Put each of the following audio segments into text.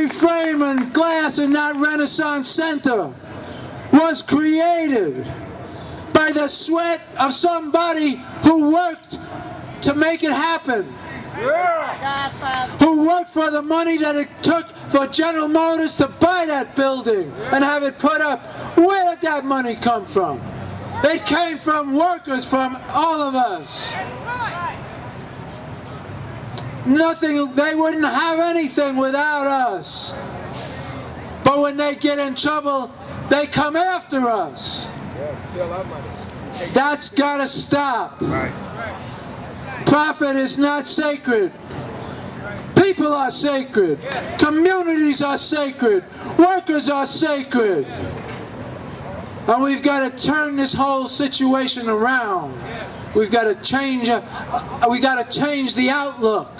Every frame and glass in that Renaissance Center was created by the sweat of somebody who worked to make it happen. Who worked for the money that it took for General Motors to buy that building and have it put up. Where did that money come from? It came from workers, from all of us. Nothing, they wouldn't have anything without us. But when they get in trouble, they come after us. That's got to stop. Profit is not sacred. People are sacred. Communities are sacred. Workers are sacred. And we've got to turn this whole situation around. We've got to change. We got to change the outlook.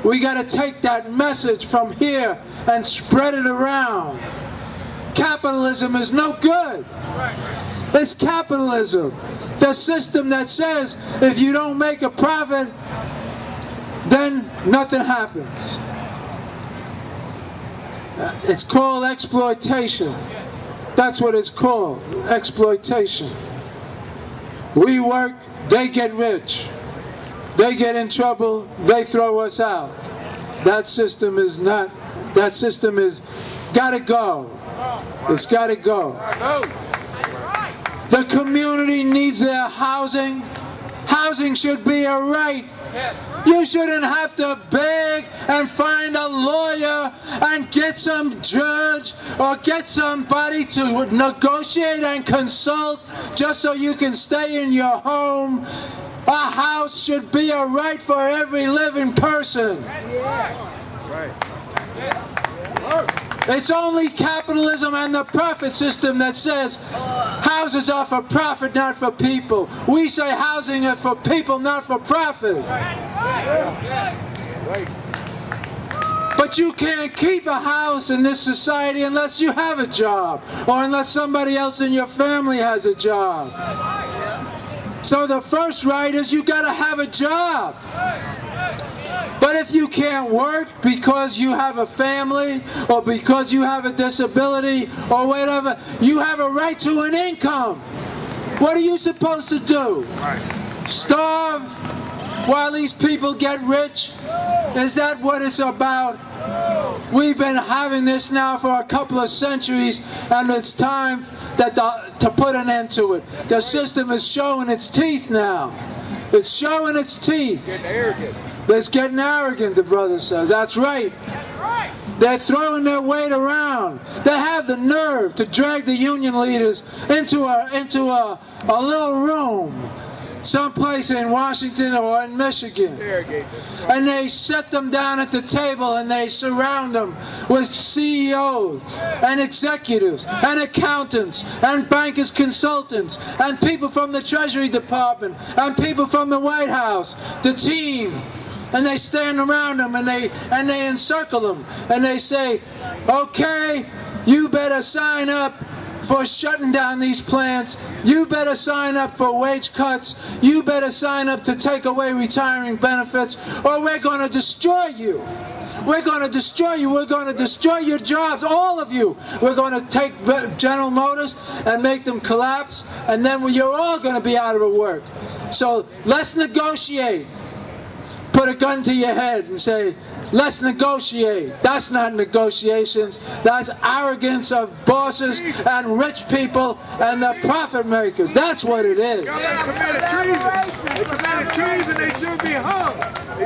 We got to take that message from here and spread it around. Capitalism is no good. It's capitalism. The system that says if you don't make a profit, then nothing happens. It's called exploitation. That's what it's called, exploitation. We work, they get rich. They get in trouble, they throw us out. That system is not, that system is gotta go. It's gotta go. The community needs their housing. Housing should be a right. You shouldn't have to beg and find a lawyer and get some judge or get somebody to negotiate and consult just so you can stay in your home. A house should be a right for every living person. It's only capitalism and the profit system that says houses are for profit, not for people. We say housing is for people, not for profit. But you can't keep a house in this society unless you have a job, or unless somebody else in your family has a job. So the first right is you gotta have a job. But if you can't work because you have a family or because you have a disability or whatever, you have a right to an income. What are you supposed to do? Starve while these people get rich? Is that what it's about? We've been having this now for a couple of centuries, and it's time to put an end to it. The system is showing its teeth now. It's showing its teeth. It's getting arrogant, the brother says. That's right. They're throwing their weight around. They have the nerve to drag the union leaders into a little room someplace in Washington or in Michigan. And they set them down at the table and they surround them with CEOs and executives and accountants and bankers, consultants and people from the Treasury Department and people from the White House, the team. And they stand around them and they encircle them and they say, okay, you better sign up for shutting down these plants. You better sign up for wage cuts. You better sign up to take away retiring benefits, or we're going to destroy you. We're going to destroy you. We're going to destroy your jobs, all of you. We're going to take General Motors and make them collapse, and then you're all going to be out of work. So let's negotiate. Put a gun to your head and say, let's negotiate. That's not negotiations. That's arrogance of bosses and rich people and the profit makers. That's what it is. They committed treason. They should be hung.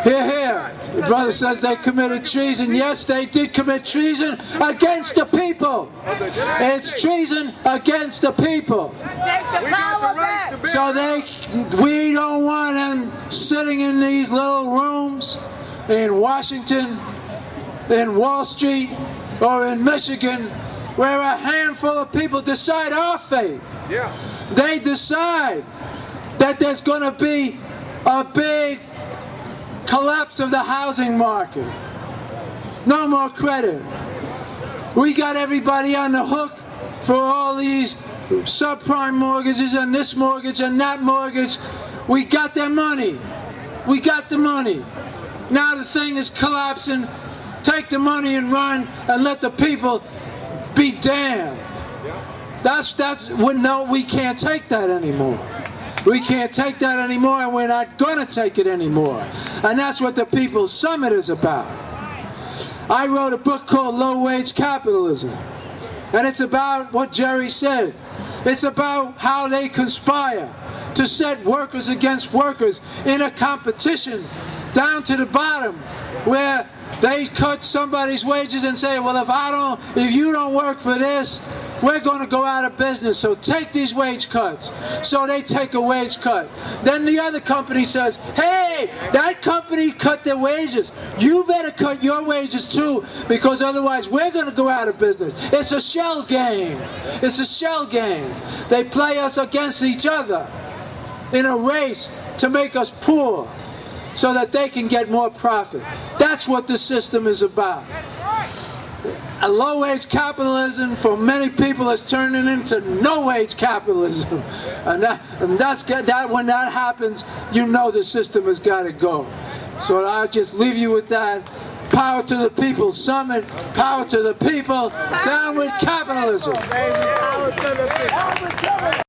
Hear, hear. The brother says they committed treason. Yes, they did commit treason against the people. It's treason against the people. So we don't want them sitting in these little rooms in Washington, in Wall Street, or in Michigan, where a handful of people decide our fate. Yeah. They decide that there's going to be a big collapse of the housing market. No more credit. We got everybody on the hook for all these subprime mortgages and this mortgage and that mortgage. We got their money. We got the money. Now the thing is collapsing, take the money and run and let the people be damned. No, we can't take that anymore. We can't take that anymore, and we're not going to take it anymore. And that's what the People's Summit is about. I wrote a book called Low Wage Capitalism. And it's about what Jerry said. It's about how they conspire to set workers against workers in a competition down to the bottom, where they cut somebody's wages and say, well, if you don't work for this, we're going to go out of business, so take these wage cuts. So they take a wage cut. Then the other company says, hey, that company cut their wages. You better cut your wages too, because otherwise we're going to go out of business. It's a shell game. It's a shell game. They play us against each other in a race to make us poor so that they can get more profit. That's what the system is about. A low-wage capitalism for many people is turning into no-wage capitalism, and when that happens, you know the system has got to go. So I'll just leave you with that. Power to the People's Summit. Power to the people. Down with capitalism.